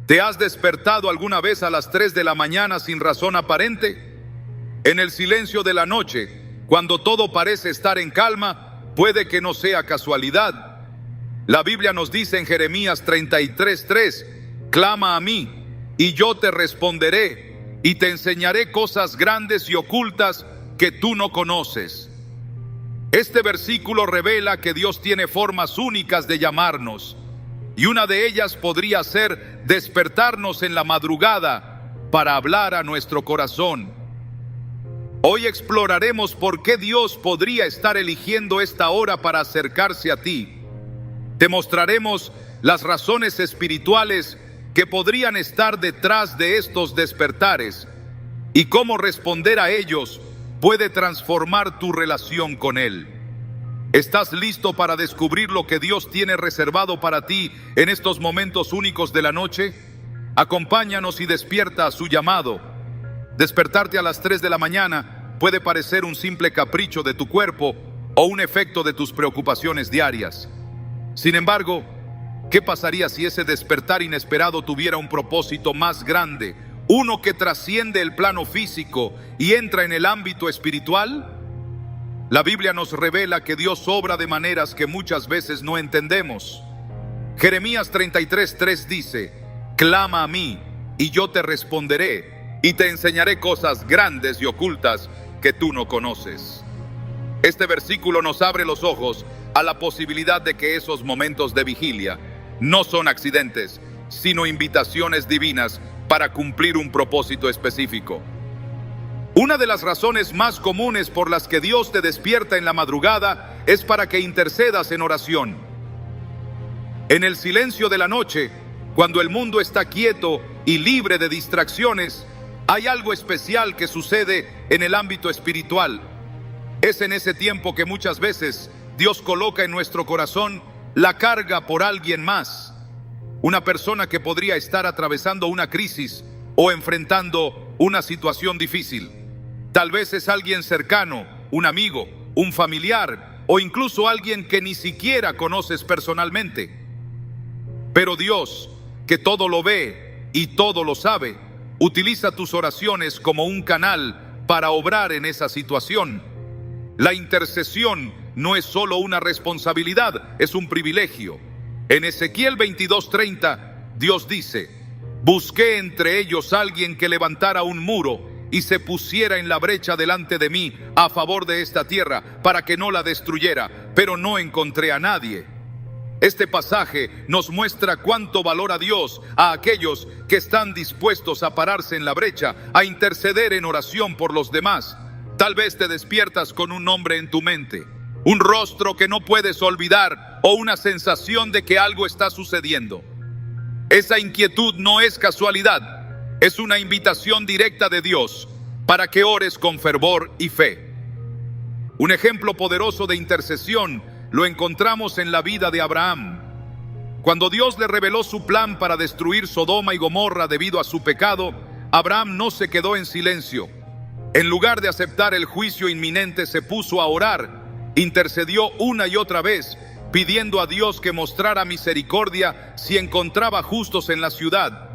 ¿Te has despertado alguna vez a las 3 de la mañana sin razón aparente? En el silencio de la noche, cuando todo parece estar en calma, puede que no sea casualidad. La Biblia nos dice en Jeremías 33:3, clama a mí, y yo te responderé, y te enseñaré cosas grandes y ocultas que tú no conoces. Este versículo revela que Dios tiene formas únicas de llamarnos, y una de ellas podría ser despertarnos en la madrugada para hablar a nuestro corazón. Hoy exploraremos por qué Dios podría estar eligiendo esta hora para acercarse a ti. Te mostraremos las razones espirituales que podrían estar detrás de estos despertares y cómo responder a ellos puede transformar tu relación con Él. ¿Estás listo para descubrir lo que Dios tiene reservado para ti en estos momentos únicos de la noche? Acompáñanos y despierta a su llamado. Despertarte a las 3 de la mañana puede parecer un simple capricho de tu cuerpo o un efecto de tus preocupaciones diarias. Sin embargo, ¿qué pasaría si ese despertar inesperado tuviera un propósito más grande, uno que trasciende el plano físico y entra en el ámbito espiritual? La Biblia nos revela que Dios obra de maneras que muchas veces no entendemos. Jeremías 33:3 dice, clama a mí, y yo te responderé, y te enseñaré cosas grandes y ocultas que tú no conoces. Este versículo nos abre los ojos a la posibilidad de que esos momentos de vigilia no son accidentes, sino invitaciones divinas para cumplir un propósito específico. Una de las razones más comunes por las que Dios te despierta en la madrugada es para que intercedas en oración. En el silencio de la noche, cuando el mundo está quieto y libre de distracciones, hay algo especial que sucede en el ámbito espiritual. Es en ese tiempo que muchas veces Dios coloca en nuestro corazón la carga por alguien más. Una persona que podría estar atravesando una crisis o enfrentando una situación difícil. Tal vez es alguien cercano, un amigo, un familiar o incluso alguien que ni siquiera conoces personalmente. Pero Dios, que todo lo ve y todo lo sabe, utiliza tus oraciones como un canal para obrar en esa situación. La intercesión no es solo una responsabilidad, es un privilegio. En Ezequiel 22:30, Dios dice, busqué entre ellos a alguien que levantara un muro y se pusiera en la brecha delante de mí a favor de esta tierra para que no la destruyera, pero no encontré a nadie. Este pasaje nos muestra cuánto valora Dios a aquellos que están dispuestos a pararse en la brecha, a interceder en oración por los demás. Tal vez te despiertas con un nombre en tu mente, un rostro que no puedes olvidar o una sensación de que algo está sucediendo. Esa inquietud no es casualidad. Es una invitación directa de Dios para que ores con fervor y fe. Un ejemplo poderoso de intercesión lo encontramos en la vida de Abraham. Cuando Dios le reveló su plan para destruir Sodoma y Gomorra debido a su pecado, Abraham no se quedó en silencio. En lugar de aceptar el juicio inminente, se puso a orar, intercedió una y otra vez, pidiendo a Dios que mostrara misericordia si encontraba justos en la ciudad.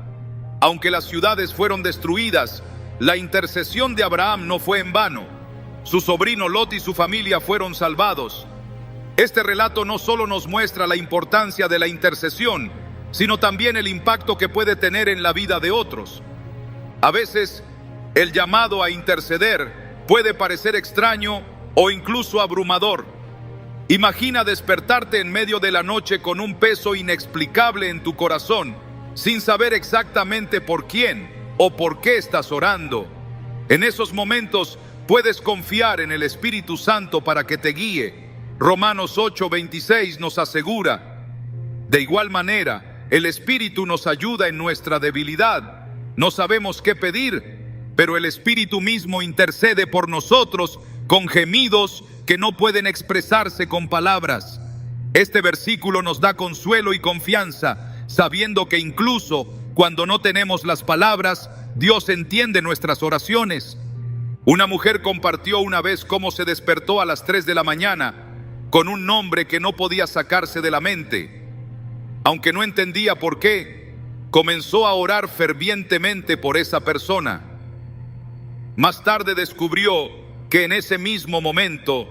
Aunque las ciudades fueron destruidas, la intercesión de Abraham no fue en vano. Su sobrino Lot y su familia fueron salvados. Este relato no solo nos muestra la importancia de la intercesión, sino también el impacto que puede tener en la vida de otros. A veces, el llamado a interceder puede parecer extraño o incluso abrumador. Imagina despertarte en medio de la noche con un peso inexplicable en tu corazón, sin saber exactamente por quién o por qué estás orando. En esos momentos puedes confiar en el Espíritu Santo para que te guíe. Romanos 8:26 nos asegura, de igual manera, el Espíritu nos ayuda en nuestra debilidad. No sabemos qué pedir, pero el Espíritu mismo intercede por nosotros con gemidos que no pueden expresarse con palabras. Este versículo nos da consuelo y confianza, sabiendo que incluso cuando no tenemos las palabras, Dios entiende nuestras oraciones. Una mujer compartió una vez cómo se despertó a las 3 de la mañana con un nombre que no podía sacarse de la mente. Aunque no entendía por qué, comenzó a orar fervientemente por esa persona. Más tarde descubrió que en ese mismo momento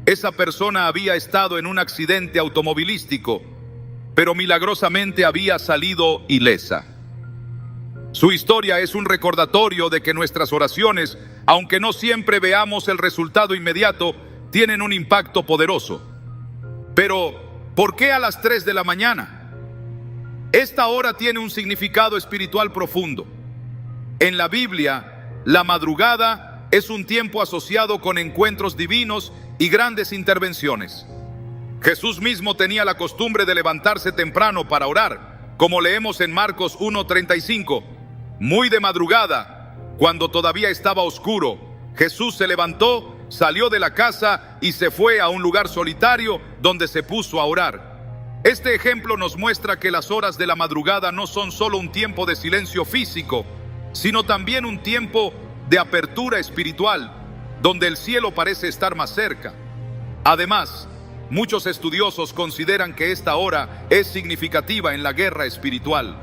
esa persona había estado en un accidente automovilístico, pero milagrosamente había salido ilesa. Su historia es un recordatorio de que nuestras oraciones, aunque no siempre veamos el resultado inmediato, tienen un impacto poderoso. Pero, ¿por qué a las 3 de la mañana? Esta hora tiene un significado espiritual profundo. En la Biblia, la madrugada es un tiempo asociado con encuentros divinos y grandes intervenciones. Jesús mismo tenía la costumbre de levantarse temprano para orar, como leemos en Marcos 1:35. Muy de madrugada, cuando todavía estaba oscuro, Jesús se levantó, salió de la casa y se fue a un lugar solitario donde se puso a orar. Este ejemplo nos muestra que las horas de la madrugada no son solo un tiempo de silencio físico, sino también un tiempo de apertura espiritual, donde el cielo parece estar más cerca. Además, muchos estudiosos consideran que esta hora es significativa en la guerra espiritual.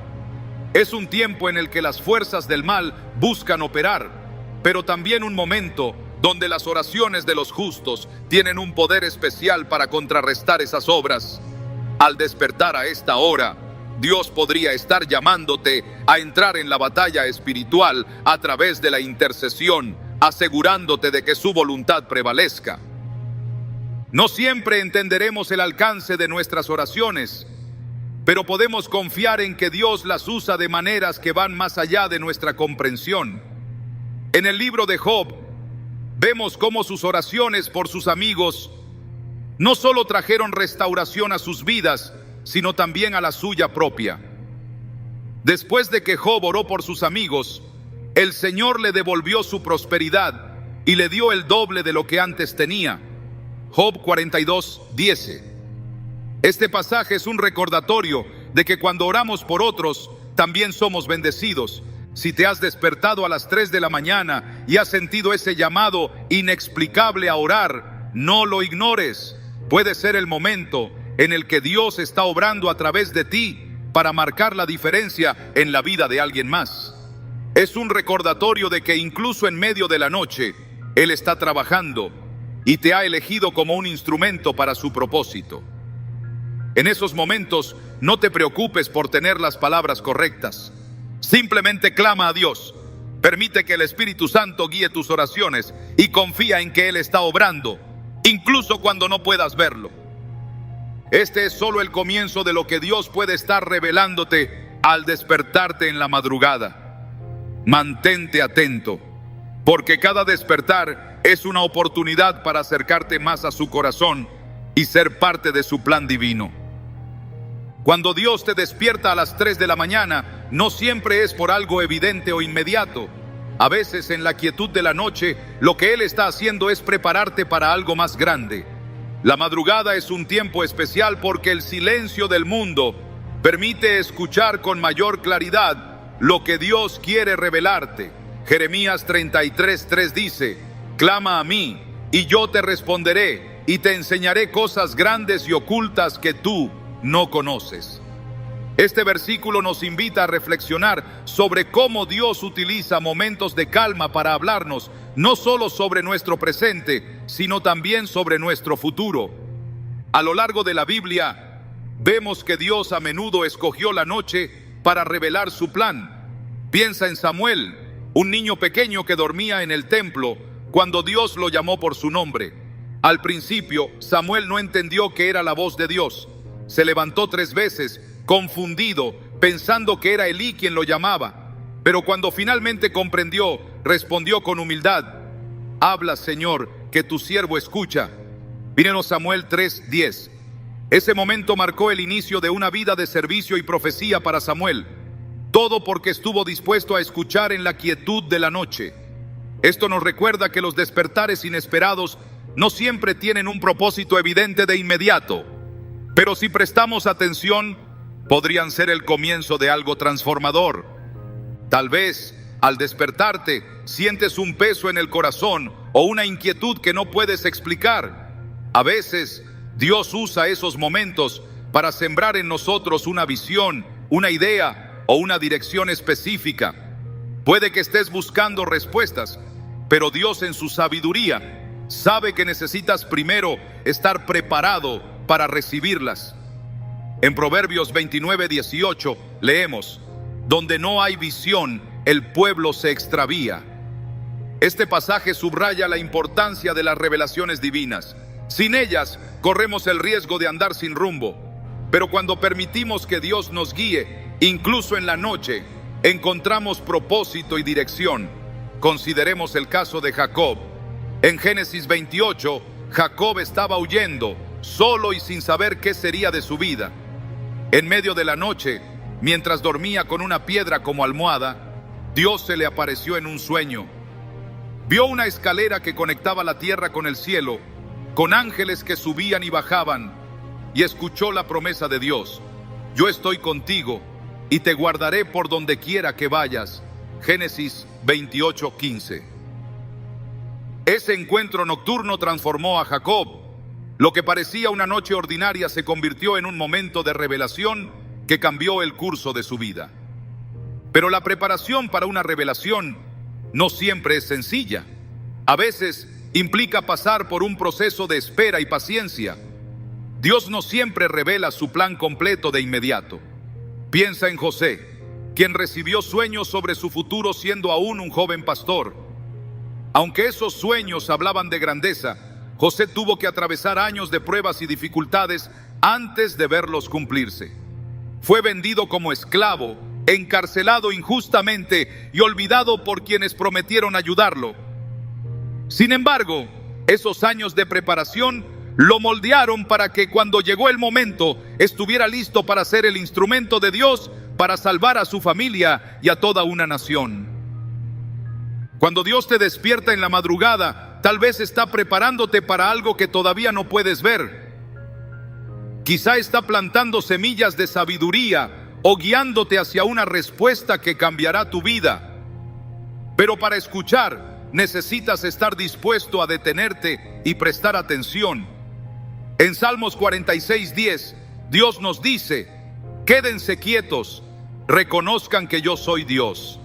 Es un tiempo en el que las fuerzas del mal buscan operar, pero también un momento donde las oraciones de los justos tienen un poder especial para contrarrestar esas obras. Al despertar a esta hora, Dios podría estar llamándote a entrar en la batalla espiritual a través de la intercesión, asegurándote de que su voluntad prevalezca. No siempre entenderemos el alcance de nuestras oraciones, pero podemos confiar en que Dios las usa de maneras que van más allá de nuestra comprensión. En el libro de Job, vemos cómo sus oraciones por sus amigos no solo trajeron restauración a sus vidas, sino también a la suya propia. Después de que Job oró por sus amigos, el Señor le devolvió su prosperidad y le dio el doble de lo que antes tenía. Job 42:10. Este pasaje es un recordatorio de que cuando oramos por otros, también somos bendecidos. Si te has despertado a las 3 de la mañana y has sentido ese llamado inexplicable a orar, no lo ignores. Puede ser el momento en el que Dios está obrando a través de ti para marcar la diferencia en la vida de alguien más. Es un recordatorio de que incluso en medio de la noche, Él está trabajando y te ha elegido como un instrumento para su propósito. En esos momentos, no te preocupes por tener las palabras correctas. Simplemente clama a Dios. Permite que el Espíritu Santo guíe tus oraciones y confía en que Él está obrando, incluso cuando no puedas verlo. Este es solo el comienzo de lo que Dios puede estar revelándote al despertarte en la madrugada. Mantente atento, porque cada despertar es una oportunidad para acercarte más a su corazón y ser parte de su plan divino. Cuando Dios te despierta a las 3 de la mañana, no siempre es por algo evidente o inmediato. A veces en la quietud de la noche, lo que Él está haciendo es prepararte para algo más grande. La madrugada es un tiempo especial porque el silencio del mundo permite escuchar con mayor claridad lo que Dios quiere revelarte. Jeremías 33:3 dice: clama a mí y yo te responderé y te enseñaré cosas grandes y ocultas que tú no conoces. Este versículo nos invita a reflexionar sobre cómo Dios utiliza momentos de calma para hablarnos, no solo sobre nuestro presente, sino también sobre nuestro futuro. A lo largo de la Biblia, vemos que Dios a menudo escogió la noche para revelar su plan. Piensa en Samuel, un niño pequeño que dormía en el templo cuando Dios lo llamó por su nombre. Al principio, Samuel no entendió que era la voz de Dios. Se levantó 3 veces, confundido, pensando que era Elí quien lo llamaba. Pero cuando finalmente comprendió, respondió con humildad: habla, Señor, que tu siervo escucha. Mírenos Samuel 3:10. Ese momento marcó el inicio de una vida de servicio y profecía para Samuel. Todo porque estuvo dispuesto a escuchar en la quietud de la noche. Esto nos recuerda que los despertares inesperados no siempre tienen un propósito evidente de inmediato. Pero si prestamos atención, podrían ser el comienzo de algo transformador. Tal vez, al despertarte, sientes un peso en el corazón o una inquietud que no puedes explicar. A veces, Dios usa esos momentos para sembrar en nosotros una visión, una idea o una dirección específica. Puede que estés buscando respuestas, pero Dios en su sabiduría sabe que necesitas primero estar preparado para recibirlas. En Proverbios 29:18 leemos: donde no hay visión, el pueblo se extravía. Este pasaje subraya la importancia de las revelaciones divinas. Sin ellas, corremos el riesgo de andar sin rumbo. Pero cuando permitimos que Dios nos guíe, incluso en la noche, encontramos propósito y dirección. Consideremos el caso de Jacob. En Génesis 28, Jacob estaba huyendo, solo y sin saber qué sería de su vida. En medio de la noche, mientras dormía con una piedra como almohada, Dios se le apareció en un sueño. Vio una escalera que conectaba la tierra con el cielo, con ángeles que subían y bajaban, y escuchó la promesa de Dios: yo estoy contigo y te guardaré por donde quiera que vayas. Génesis 28:15. Ese encuentro nocturno transformó a Jacob. Lo que parecía una noche ordinaria se convirtió en un momento de revelación que cambió el curso de su vida. Pero la preparación para una revelación no siempre es sencilla. A veces implica pasar por un proceso de espera y paciencia. Dios no siempre revela su plan completo de inmediato. Piensa en José, quien recibió sueños sobre su futuro siendo aún un joven pastor. Aunque esos sueños hablaban de grandeza, José tuvo que atravesar años de pruebas y dificultades antes de verlos cumplirse. Fue vendido como esclavo, encarcelado injustamente y olvidado por quienes prometieron ayudarlo. Sin embargo, esos años de preparación lo moldearon para que cuando llegó el momento estuviera listo para ser el instrumento de Dios para salvar a su familia y a toda una nación. Cuando Dios te despierta en la madrugada, tal vez está preparándote para algo que todavía no puedes ver. Quizá está plantando semillas de sabiduría o guiándote hacia una respuesta que cambiará tu vida. Pero para escuchar, necesitas estar dispuesto a detenerte y prestar atención. En Salmos 46:10, Dios nos dice: quédense quietos, reconozcan que yo soy Dios.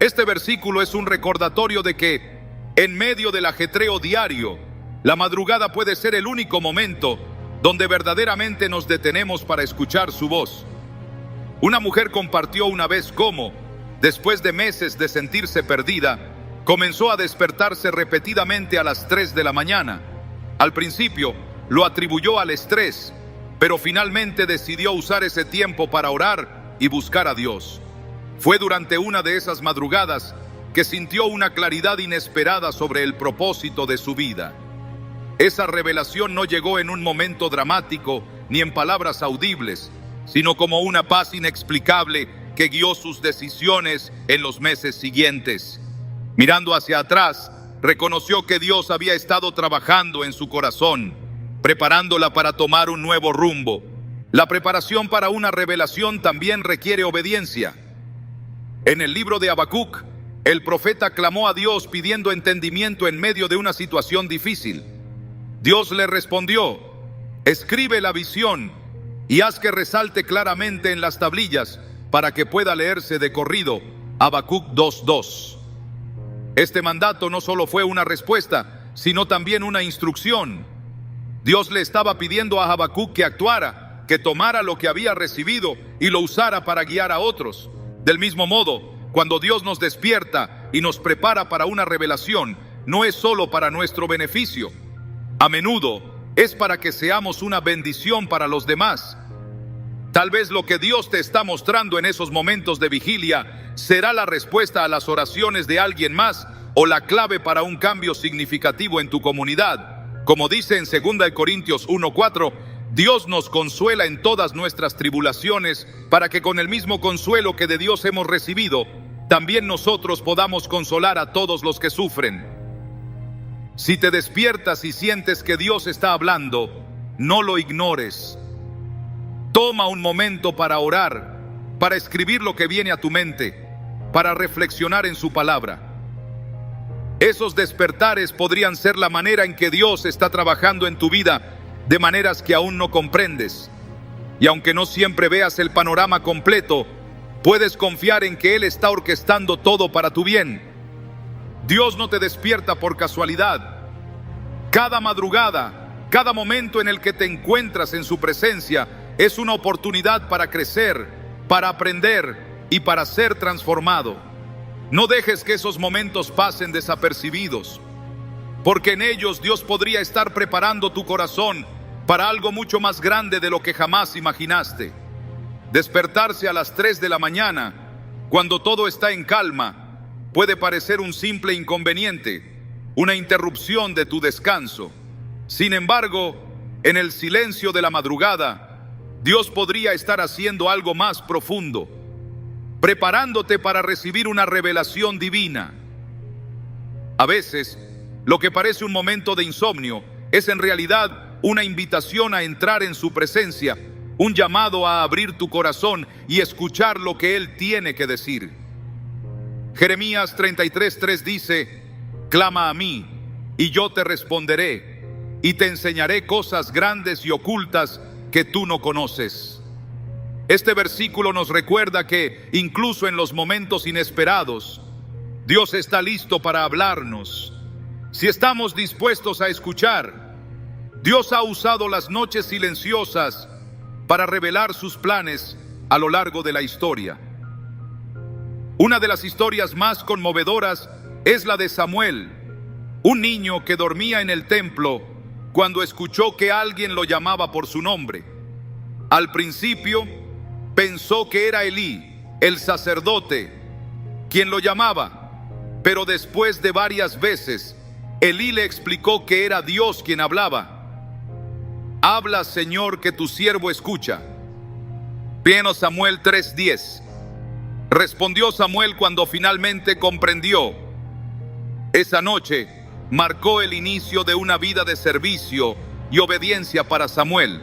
Este versículo es un recordatorio de que, en medio del ajetreo diario, la madrugada puede ser el único momento donde verdaderamente nos detenemos para escuchar su voz. Una mujer compartió una vez cómo, después de meses de sentirse perdida, comenzó a despertarse repetidamente a las 3 de la mañana. Al principio lo atribuyó al estrés, pero finalmente decidió usar ese tiempo para orar y buscar a Dios. Fue durante una de esas madrugadas que sintió una claridad inesperada sobre el propósito de su vida. Esa revelación no llegó en un momento dramático ni en palabras audibles, sino como una paz inexplicable que guió sus decisiones en los meses siguientes. Mirando hacia atrás, reconoció que Dios había estado trabajando en su corazón, preparándola para tomar un nuevo rumbo. La preparación para una revelación también requiere obediencia. En el libro de Habacuc, el profeta clamó a Dios pidiendo entendimiento en medio de una situación difícil. Dios le respondió: escribe la visión y haz que resalte claramente en las tablillas para que pueda leerse de corrido. Habacuc 2:2. Este mandato no solo fue una respuesta, sino también una instrucción. Dios le estaba pidiendo a Habacuc que actuara, que tomara lo que había recibido y lo usara para guiar a otros. Del mismo modo, cuando Dios nos despierta y nos prepara para una revelación, no es solo para nuestro beneficio. A menudo es para que seamos una bendición para los demás. Tal vez lo que Dios te está mostrando en esos momentos de vigilia será la respuesta a las oraciones de alguien más o la clave para un cambio significativo en tu comunidad. Como dice en 2 Corintios 1:4, Dios nos consuela en todas nuestras tribulaciones para que con el mismo consuelo que de Dios hemos recibido, también nosotros podamos consolar a todos los que sufren. Si te despiertas y sientes que Dios está hablando, no lo ignores. Toma un momento para orar, para escribir lo que viene a tu mente, para reflexionar en su palabra. Esos despertares podrían ser la manera en que Dios está trabajando en tu vida de maneras que aún no comprendes. Y aunque no siempre veas el panorama completo, puedes confiar en que Él está orquestando todo para tu bien. Dios no te despierta por casualidad. Cada madrugada, cada momento en el que te encuentras en su presencia es una oportunidad para crecer, para aprender y para ser transformado. No dejes que esos momentos pasen desapercibidos, porque en ellos Dios podría estar preparando tu corazón para algo mucho más grande de lo que jamás imaginaste. Despertarse a las 3 de la mañana, cuando todo está en calma, puede parecer un simple inconveniente, una interrupción de tu descanso. Sin embargo, en el silencio de la madrugada, Dios podría estar haciendo algo más profundo, preparándote para recibir una revelación divina. A veces, lo que parece un momento de insomnio es en realidad una invitación a entrar en su presencia, un llamado a abrir tu corazón y escuchar lo que Él tiene que decir. Jeremías 33:3 dice: clama a mí, y yo te responderé, y te enseñaré cosas grandes y ocultas que tú no conoces. Este versículo nos recuerda que, incluso en los momentos inesperados, Dios está listo para hablarnos. Si estamos dispuestos a escuchar, Dios ha usado las noches silenciosas para revelar sus planes a lo largo de la historia. Una de las historias más conmovedoras es la de Samuel, un niño que dormía en el templo cuando escuchó que alguien lo llamaba por su nombre. Al principio pensó que era Elí, el sacerdote, quien lo llamaba, pero después de varias veces, Elí le explicó que era Dios quien hablaba. Habla, Señor, que tu siervo escucha. 1 Samuel 3:10. Respondió Samuel cuando finalmente comprendió. Esa noche marcó el inicio de una vida de servicio y obediencia para Samuel,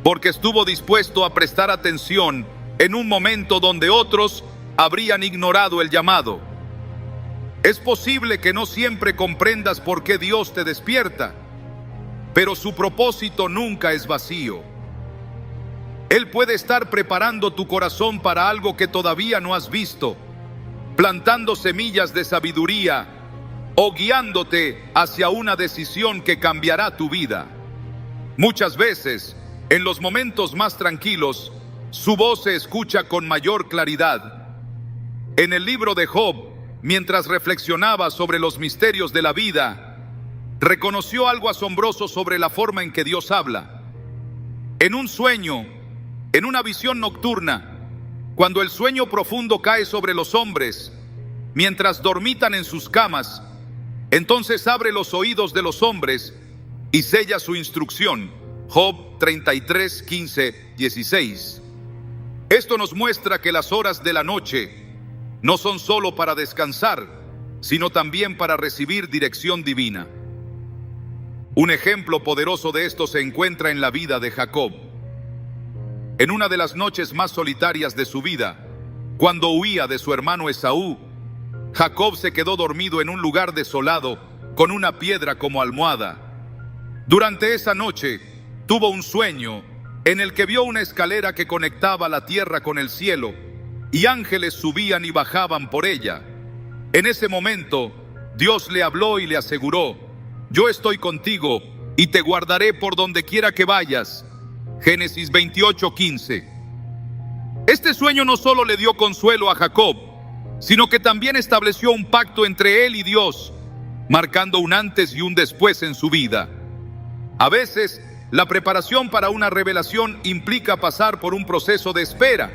porque estuvo dispuesto a prestar atención en un momento donde otros habrían ignorado el llamado. Es posible que no siempre comprendas por qué Dios te despierta, pero su propósito nunca es vacío. Él puede estar preparando tu corazón para algo que todavía no has visto, plantando semillas de sabiduría o guiándote hacia una decisión que cambiará tu vida. Muchas veces, en los momentos más tranquilos, su voz se escucha con mayor claridad. En el libro de Job, mientras reflexionaba sobre los misterios de la vida, reconoció algo asombroso sobre la forma en que Dios habla. En un sueño, en una visión nocturna, cuando el sueño profundo cae sobre los hombres, mientras dormitan en sus camas, entonces abre los oídos de los hombres y sella su instrucción. Job 33:15-16. Esto nos muestra que las horas de la noche no son solo para descansar, sino también para recibir dirección divina. Un ejemplo poderoso de esto se encuentra en la vida de Jacob. En una de las noches más solitarias de su vida, cuando huía de su hermano Esaú, Jacob se quedó dormido en un lugar desolado con una piedra como almohada. Durante esa noche tuvo un sueño en el que vio una escalera que conectaba la tierra con el cielo y ángeles subían y bajaban por ella. En ese momento, Dios le habló y le aseguró: yo estoy contigo y te guardaré por donde quiera que vayas. Génesis 28:15. Este sueño no solo le dio consuelo a Jacob, sino que también estableció un pacto entre él y Dios, marcando un antes y un después en su vida. A veces, la preparación para una revelación implica pasar por un proceso de espera.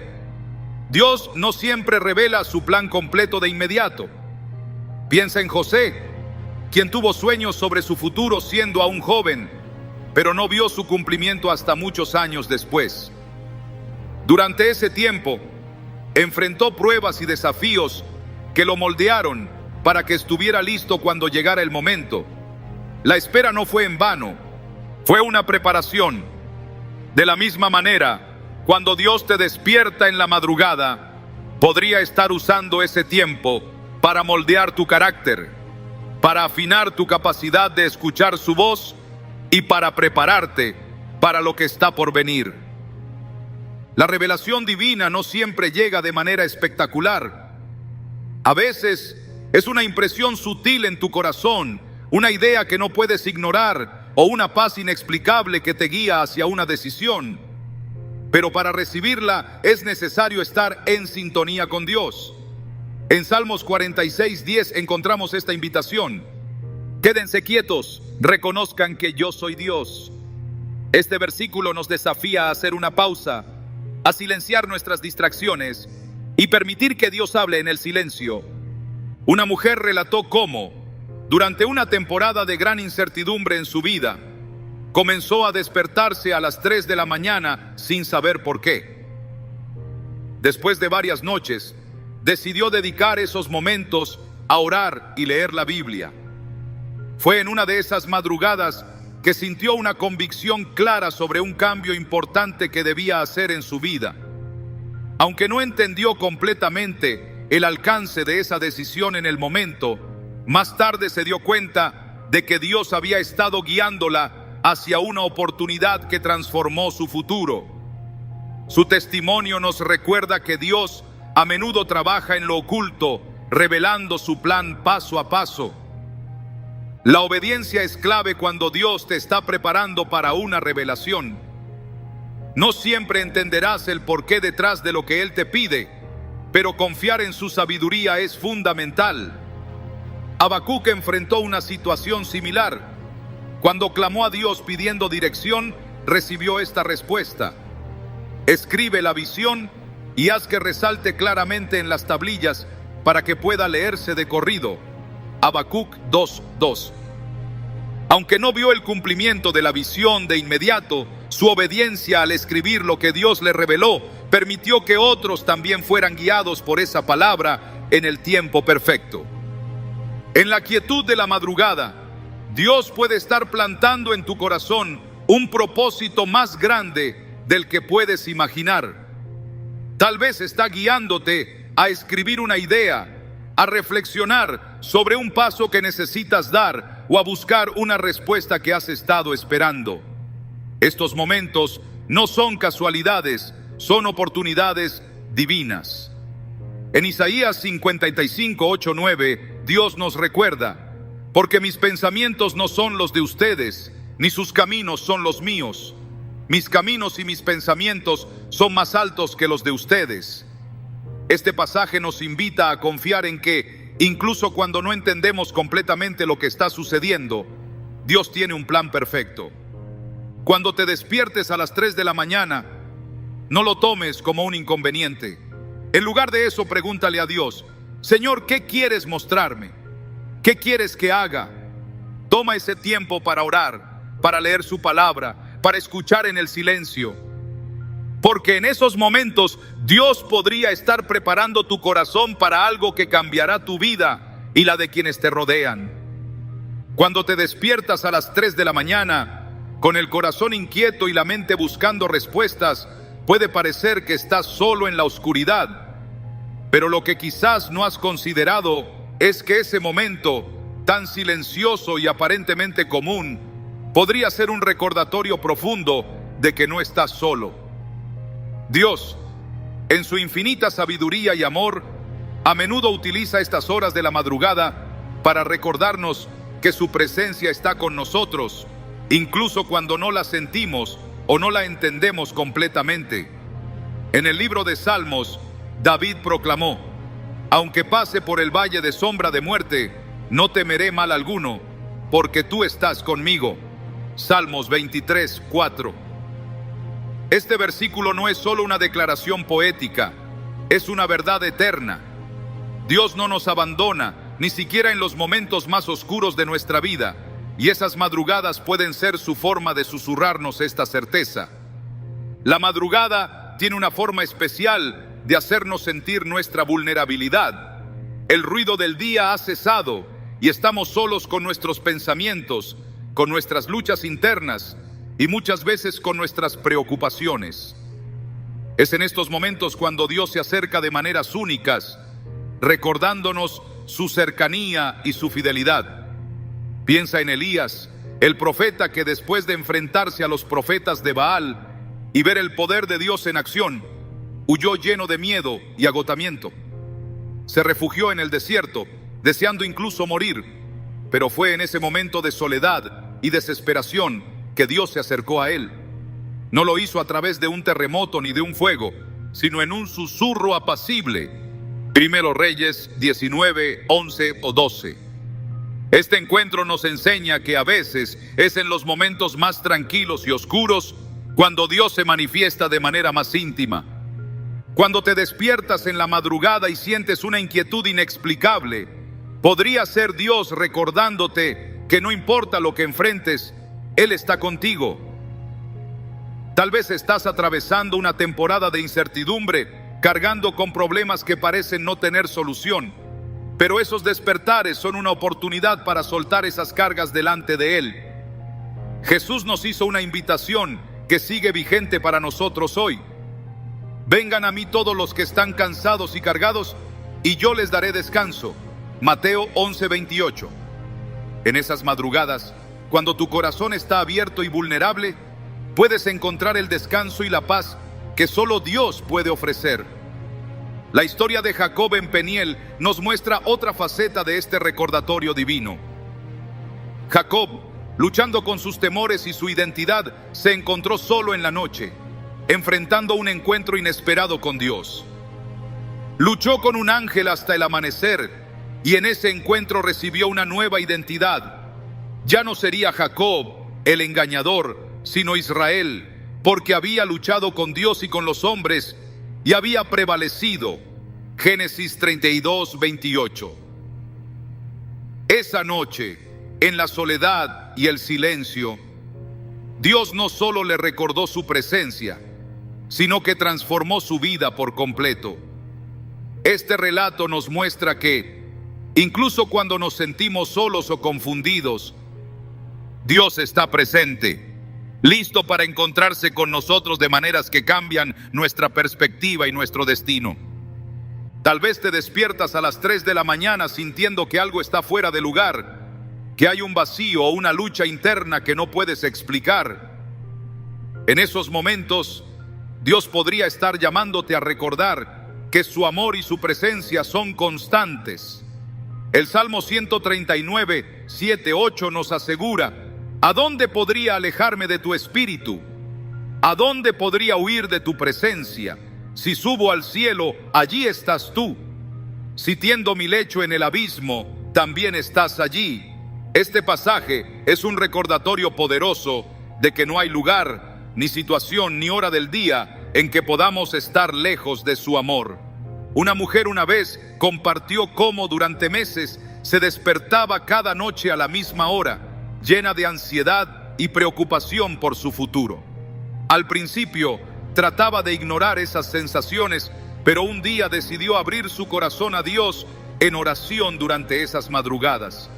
Dios no siempre revela su plan completo de inmediato. Piensa en José, quien tuvo sueños sobre su futuro siendo aún joven, pero no vio su cumplimiento hasta muchos años después. Durante ese tiempo, enfrentó pruebas y desafíos que lo moldearon para que estuviera listo cuando llegara el momento. La espera no fue en vano, fue una preparación. De la misma manera, cuando Dios te despierta en la madrugada, podría estar usando ese tiempo para moldear tu carácter, para afinar tu capacidad de escuchar su voz y para prepararte para lo que está por venir. La revelación divina no siempre llega de manera espectacular. A veces es una impresión sutil en tu corazón, una idea que no puedes ignorar o una paz inexplicable que te guía hacia una decisión. Pero para recibirla es necesario estar en sintonía con Dios. En Salmos 46:10 encontramos esta invitación: quédense quietos, reconozcan que yo soy Dios. Este versículo nos desafía a hacer una pausa, a silenciar nuestras distracciones y permitir que Dios hable en el silencio. Una mujer relató cómo, durante una temporada de gran incertidumbre en su vida, comenzó a despertarse a las 3 de la mañana sin saber por qué. Después de varias noches, decidió dedicar esos momentos a orar y leer la Biblia. Fue en una de esas madrugadas que sintió una convicción clara sobre un cambio importante que debía hacer en su vida. Aunque no entendió completamente el alcance de esa decisión en el momento, más tarde se dio cuenta de que Dios había estado guiándola hacia una oportunidad que transformó su futuro. Su testimonio nos recuerda que Dios a menudo trabaja en lo oculto, revelando su plan paso a paso. La obediencia es clave cuando Dios te está preparando para una revelación. No siempre entenderás el porqué detrás de lo que Él te pide, pero confiar en su sabiduría es fundamental. Habacuc enfrentó una situación similar. Cuando clamó a Dios pidiendo dirección, recibió esta respuesta: escribe la visión y haz que resalte claramente en las tablillas para que pueda leerse de corrido. Habacuc 2:2. Aunque no vio el cumplimiento de la visión de inmediato, su obediencia al escribir lo que Dios le reveló permitió que otros también fueran guiados por esa palabra en el tiempo perfecto. En la quietud de la madrugada, Dios puede estar plantando en tu corazón un propósito más grande del que puedes imaginar. Tal vez está guiándote a escribir una idea, a reflexionar sobre un paso que necesitas dar o a buscar una respuesta que has estado esperando. Estos momentos no son casualidades, son oportunidades divinas. En Isaías 55:8-9, Dios nos recuerda: porque mis pensamientos no son los de ustedes, ni sus caminos son los míos. Mis caminos y mis pensamientos son más altos que los de ustedes. Este pasaje nos invita a confiar en que, incluso cuando no entendemos completamente lo que está sucediendo, Dios tiene un plan perfecto. Cuando te despiertes a las 3 de la mañana, no lo tomes como un inconveniente. En lugar de eso, pregúntale a Dios: Señor, ¿qué quieres mostrarme? ¿Qué quieres que haga? Toma ese tiempo para orar, para leer su palabra, para escuchar en el silencio. Porque en esos momentos Dios podría estar preparando tu corazón para algo que cambiará tu vida y la de quienes te rodean. Cuando te despiertas a las 3 de la mañana, con el corazón inquieto y la mente buscando respuestas, puede parecer que estás solo en la oscuridad. Pero lo que quizás no has considerado es que ese momento, tan silencioso y aparentemente común, podría ser un recordatorio profundo de que no estás solo. Dios, en su infinita sabiduría y amor, a menudo utiliza estas horas de la madrugada para recordarnos que su presencia está con nosotros, incluso cuando no la sentimos o no la entendemos completamente. En el libro de Salmos, David proclamó: aunque pase por el valle de sombra de muerte, no temeré mal alguno, porque tú estás conmigo. Salmos 23:4. Este versículo no es solo una declaración poética, es una verdad eterna. Dios no nos abandona, ni siquiera en los momentos más oscuros de nuestra vida, y esas madrugadas pueden ser su forma de susurrarnos esta certeza. La madrugada tiene una forma especial de hacernos sentir nuestra vulnerabilidad. El ruido del día ha cesado y estamos solos con nuestros pensamientos, con nuestras luchas internas y muchas veces con nuestras preocupaciones. Es en estos momentos cuando Dios se acerca de maneras únicas, recordándonos su cercanía y su fidelidad. Piensa en Elías, el profeta que después de enfrentarse a los profetas de Baal y ver el poder de Dios en acción, huyó lleno de miedo y agotamiento. Se refugió en el desierto, deseando incluso morir, pero fue en ese momento de soledad y desesperación que Dios se acercó a él. No lo hizo a través de un terremoto ni de un fuego, sino en un susurro apacible. Primero Reyes 19, 11 o 12. Este encuentro nos enseña que a veces es en los momentos más tranquilos y oscuros cuando Dios se manifiesta de manera más íntima. Cuando te despiertas en la madrugada y sientes una inquietud inexplicable, podría ser Dios recordándote que no importa lo que enfrentes, Él está contigo. Tal vez estás atravesando una temporada de incertidumbre, cargando con problemas que parecen no tener solución. Pero esos despertares son una oportunidad para soltar esas cargas delante de Él. Jesús nos hizo una invitación que sigue vigente para nosotros hoy. Vengan a mí todos los que están cansados y cargados, y yo les daré descanso. Mateo 11:28. En esas madrugadas, cuando tu corazón está abierto y vulnerable, puedes encontrar el descanso y la paz que solo Dios puede ofrecer. La historia de Jacob en Peniel nos muestra otra faceta de este recordatorio divino. Jacob, luchando con sus temores y su identidad, se encontró solo en la noche, enfrentando un encuentro inesperado con Dios. Luchó con un ángel hasta el amanecer, y en ese encuentro recibió una nueva identidad. Ya no sería Jacob, el engañador, sino Israel, porque había luchado con Dios y con los hombres, y había prevalecido. Génesis 32:28. Esa noche, en la soledad y el silencio, Dios no solo le recordó su presencia, sino que transformó su vida por completo. Este relato nos muestra que, incluso cuando nos sentimos solos o confundidos, Dios está presente, listo para encontrarse con nosotros de maneras que cambian nuestra perspectiva y nuestro destino. Tal vez te despiertas a las 3 de la mañana sintiendo que algo está fuera de lugar, que hay un vacío o una lucha interna que no puedes explicar. En esos momentos, Dios podría estar llamándote a recordar que su amor y su presencia son constantes. El Salmo 139, 7, 8 nos asegura: ¿a dónde podría alejarme de tu espíritu? ¿A dónde podría huir de tu presencia? Si subo al cielo, allí estás tú. Si tiendo mi lecho en el abismo, también estás allí. Este pasaje es un recordatorio poderoso de que no hay lugar, ni situación, ni hora del día en que podamos estar lejos de su amor. Una mujer una vez compartió cómo durante meses se despertaba cada noche a la misma hora, llena de ansiedad y preocupación por su futuro. Al principio trataba de ignorar esas sensaciones, pero un día decidió abrir su corazón a Dios en oración durante esas madrugadas.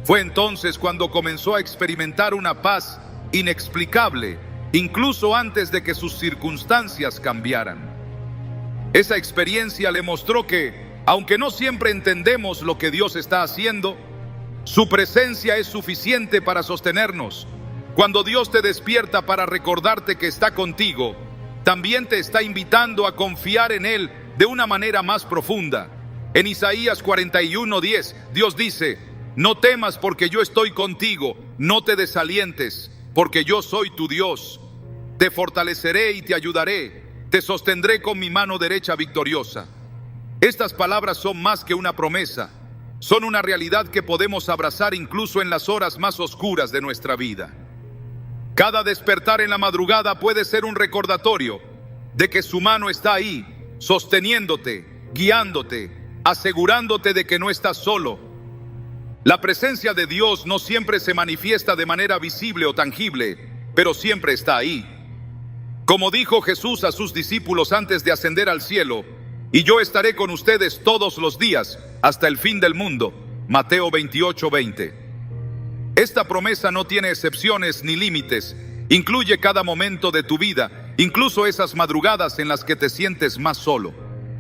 Fue entonces cuando comenzó a experimentar una paz inexplicable, incluso antes de que sus circunstancias cambiaran. Esa experiencia le mostró que, aunque no siempre entendemos lo que Dios está haciendo, su presencia es suficiente para sostenernos. Cuando Dios te despierta para recordarte que está contigo, también te está invitando a confiar en Él de una manera más profunda. En Isaías 41:10, Dios dice: no temas porque yo estoy contigo, no te desalientes, porque yo soy tu Dios. Te fortaleceré y te ayudaré, te sostendré con mi mano derecha victoriosa. Estas palabras son más que una promesa, son una realidad que podemos abrazar incluso en las horas más oscuras de nuestra vida. Cada despertar en la madrugada puede ser un recordatorio de que su mano está ahí, sosteniéndote, guiándote, asegurándote de que no estás solo. La presencia de Dios no siempre se manifiesta de manera visible o tangible, pero siempre está ahí. Como dijo Jesús a sus discípulos antes de ascender al cielo: y yo estaré con ustedes todos los días hasta el fin del mundo. Mateo 28:20. Esta promesa no tiene excepciones ni límites, incluye cada momento de tu vida, incluso esas madrugadas en las que te sientes más solo.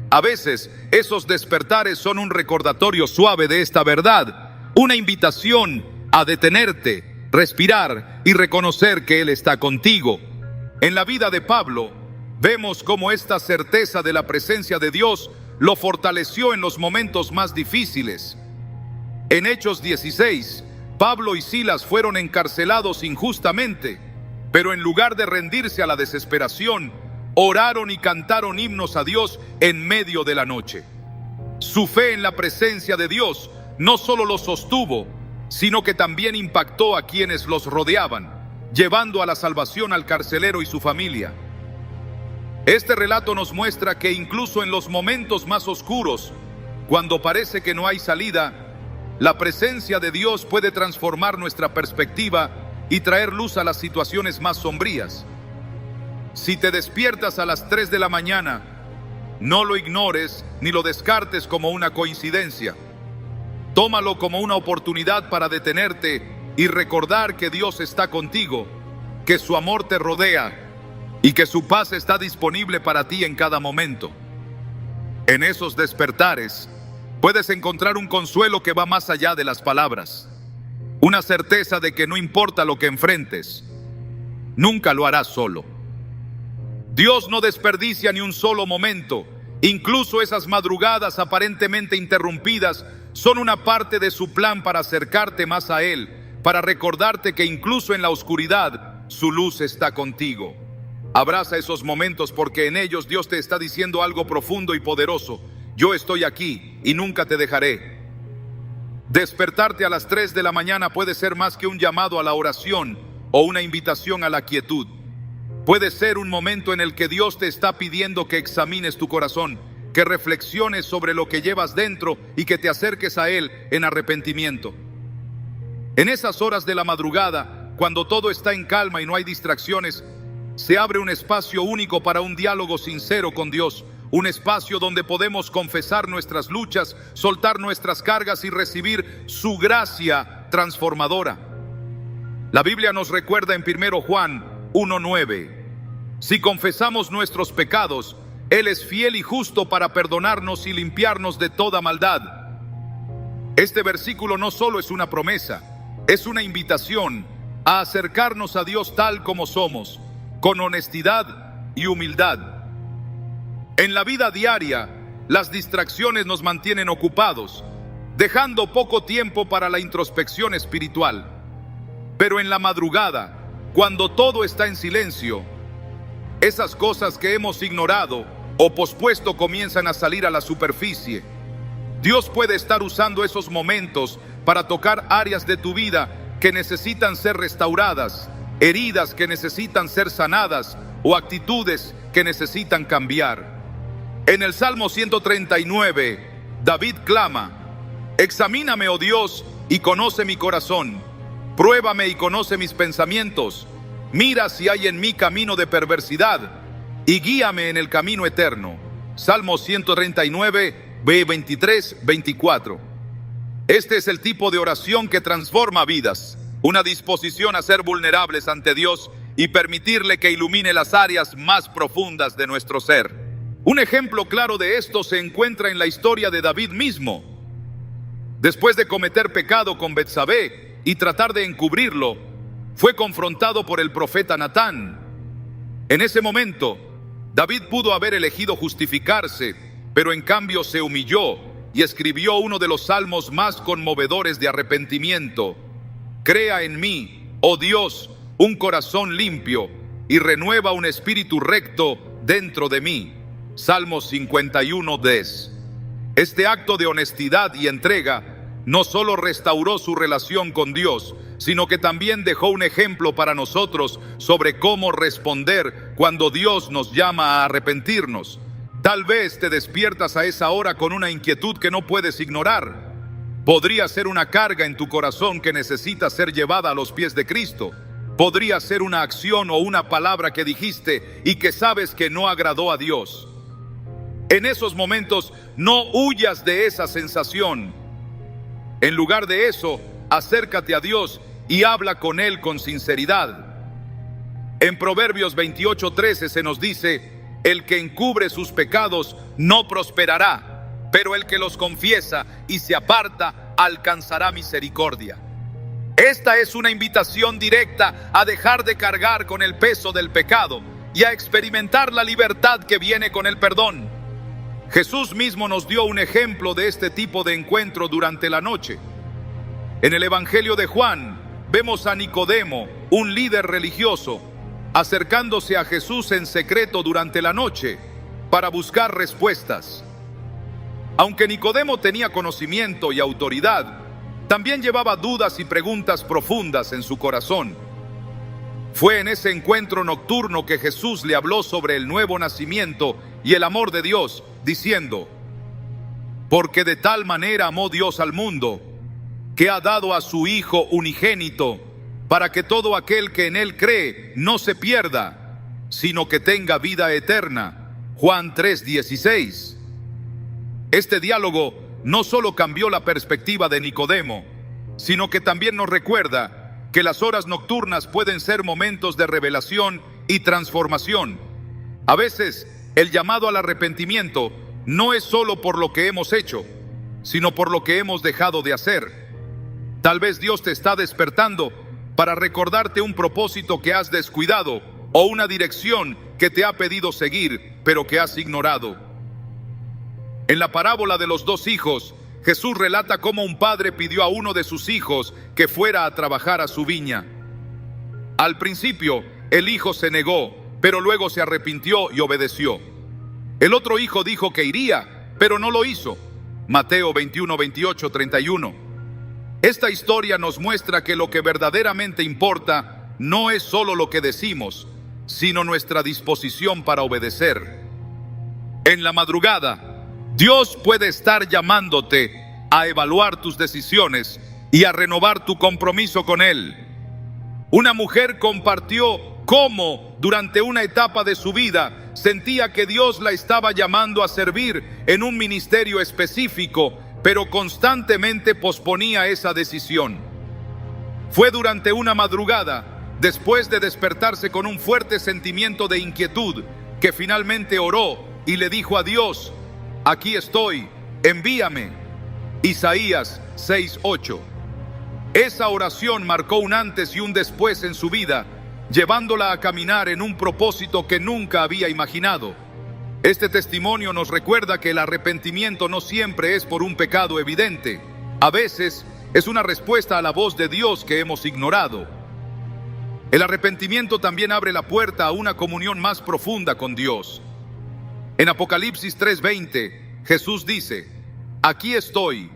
A veces, esos despertares son un recordatorio suave de esta verdad, una invitación a detenerte, respirar y reconocer que Él está contigo. En la vida de Pablo, vemos cómo esta certeza de la presencia de Dios lo fortaleció en los momentos más difíciles. En Hechos 16, Pablo y Silas fueron encarcelados injustamente, pero en lugar de rendirse a la desesperación, oraron y cantaron himnos a Dios en medio de la noche. Su fe en la presencia de Dios no solo los sostuvo, sino que también impactó a quienes los rodeaban, llevando a la salvación al carcelero y su familia. Este relato nos muestra que incluso en los momentos más oscuros, cuando parece que no hay salida, la presencia de Dios puede transformar nuestra perspectiva y traer luz a las situaciones más sombrías. Si te despiertas a las 3 de la mañana, no lo ignores ni lo descartes como una coincidencia. Tómalo como una oportunidad para detenerte y recordar que Dios está contigo, que su amor te rodea y que su paz está disponible para ti en cada momento. En esos despertares puedes encontrar un consuelo que va más allá de las palabras, una certeza de que no importa lo que enfrentes, nunca lo harás solo. Dios no desperdicia ni un solo momento. Incluso esas madrugadas aparentemente interrumpidas son una parte de su plan para acercarte más a Él, para recordarte que incluso en la oscuridad, su luz está contigo. Abraza esos momentos porque en ellos Dios te está diciendo algo profundo y poderoso. Yo estoy aquí y nunca te dejaré. Despertarte a las 3 de la mañana puede ser más que un llamado a la oración o una invitación a la quietud. Puede ser un momento en el que Dios te está pidiendo que examines tu corazón, que reflexiones sobre lo que llevas dentro y que te acerques a Él en arrepentimiento. En esas horas de la madrugada, cuando todo está en calma y no hay distracciones, se abre un espacio único para un diálogo sincero con Dios, un espacio donde podemos confesar nuestras luchas, soltar nuestras cargas y recibir su gracia transformadora. La Biblia nos recuerda en 1 Juan 1:9, si confesamos nuestros pecados, Él es fiel y justo para perdonarnos y limpiarnos de toda maldad. Este versículo no solo es una promesa, es una invitación a acercarnos a Dios tal como somos, con honestidad y humildad. En la vida diaria, las distracciones nos mantienen ocupados, dejando poco tiempo para la introspección espiritual. Pero en la madrugada, cuando todo está en silencio, esas cosas que hemos ignorado o pospuesto comienzan a salir a la superficie. Dios puede estar usando esos momentos para tocar áreas de tu vida que necesitan ser restauradas, heridas que necesitan ser sanadas o actitudes que necesitan cambiar. En el Salmo 139, David clama: examíname, oh Dios, y conoce mi corazón. Pruébame y conoce mis pensamientos. Mira si hay en mí camino de perversidad y guíame en el camino eterno. Salmo 139, 23, 24. Este es el tipo de oración que transforma vidas, una disposición a ser vulnerables ante Dios y permitirle que ilumine las áreas más profundas de nuestro ser. Un ejemplo claro de esto se encuentra en la historia de David mismo. Después de cometer pecado con Betsabé y tratar de encubrirlo, fue confrontado por el profeta Natán. En ese momento, David pudo haber elegido justificarse, pero en cambio se humilló y escribió uno de los salmos más conmovedores de arrepentimiento: crea en mí, oh Dios, un corazón limpio y renueva un espíritu recto dentro de mí. Salmo 51:10. Este acto de honestidad y entrega no solo restauró su relación con Dios, sino que también dejó un ejemplo para nosotros sobre cómo responder cuando Dios nos llama a arrepentirnos. Tal vez te despiertas a esa hora con una inquietud que no puedes ignorar. Podría ser una carga en tu corazón que necesita ser llevada a los pies de Cristo. Podría ser una acción o una palabra que dijiste y que sabes que no agradó a Dios. En esos momentos, no huyas de esa sensación. En lugar de eso, acércate a Dios y habla con Él con sinceridad. En Proverbios 28:13 se nos dice: el que encubre sus pecados no prosperará, pero el que los confiesa y se aparta alcanzará misericordia. Esta es una invitación directa a dejar de cargar con el peso del pecado y a experimentar la libertad que viene con el perdón. Jesús mismo nos dio un ejemplo de este tipo de encuentro durante la noche. En el Evangelio de Juan, vemos a Nicodemo, un líder religioso, acercándose a Jesús en secreto durante la noche para buscar respuestas. Aunque Nicodemo tenía conocimiento y autoridad, también llevaba dudas y preguntas profundas en su corazón. Fue en ese encuentro nocturno que Jesús le habló sobre el nuevo nacimiento y el amor de Dios, diciendo: porque de tal manera amó Dios al mundo, que ha dado a su Hijo unigénito, para que todo aquel que en él cree no se pierda, sino que tenga vida eterna. Juan 3:16. Este diálogo no solo cambió la perspectiva de Nicodemo, sino que también nos recuerda que las horas nocturnas pueden ser momentos de revelación y transformación. A veces, el llamado al arrepentimiento no es solo por lo que hemos hecho, sino por lo que hemos dejado de hacer. Tal vez Dios te está despertando para recordarte un propósito que has descuidado o una dirección que te ha pedido seguir, pero que has ignorado. En la parábola de los dos hijos, Jesús relata cómo un padre pidió a uno de sus hijos que fuera a trabajar a su viña. Al principio, el hijo se negó, pero luego se arrepintió y obedeció. El otro hijo dijo que iría, pero no lo hizo. Mateo 21, 28, 31. Esta historia nos muestra que lo que verdaderamente importa no es solo lo que decimos, sino nuestra disposición para obedecer. En la madrugada, Dios puede estar llamándote a evaluar tus decisiones y a renovar tu compromiso con Él. Una mujer compartió cómo, durante una etapa de su vida, sentía que Dios la estaba llamando a servir en un ministerio específico, pero constantemente posponía esa decisión. Fue durante una madrugada, después de despertarse con un fuerte sentimiento de inquietud, que finalmente oró y le dijo a Dios: aquí estoy, envíame. Isaías 6:8. Esa oración marcó un antes y un después en su vida, llevándola a caminar en un propósito que nunca había imaginado. Este testimonio nos recuerda que el arrepentimiento no siempre es por un pecado evidente. A veces es una respuesta a la voz de Dios que hemos ignorado. El arrepentimiento también abre la puerta a una comunión más profunda con Dios. En Apocalipsis 3:20, Jesús dice: aquí estoy,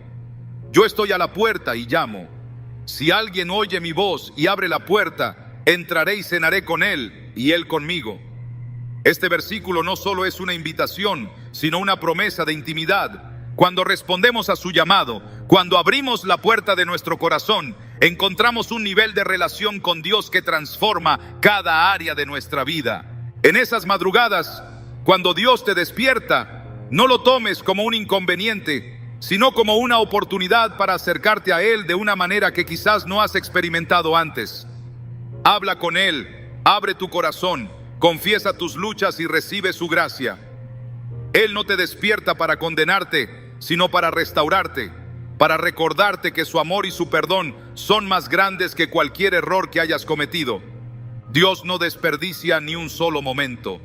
yo estoy a la puerta y llamo. Si alguien oye mi voz y abre la puerta, entraré y cenaré con él y él conmigo. Este versículo no solo es una invitación, sino una promesa de intimidad. Cuando respondemos a su llamado, cuando abrimos la puerta de nuestro corazón, encontramos un nivel de relación con Dios que transforma cada área de nuestra vida. En esas madrugadas, cuando Dios te despierta, no lo tomes como un inconveniente, sino como una oportunidad para acercarte a Él de una manera que quizás no has experimentado antes. Habla con Él, abre tu corazón, confiesa tus luchas y recibe su gracia. Él no te despierta para condenarte, sino para restaurarte, para recordarte que su amor y su perdón son más grandes que cualquier error que hayas cometido. Dios no desperdicia ni un solo momento.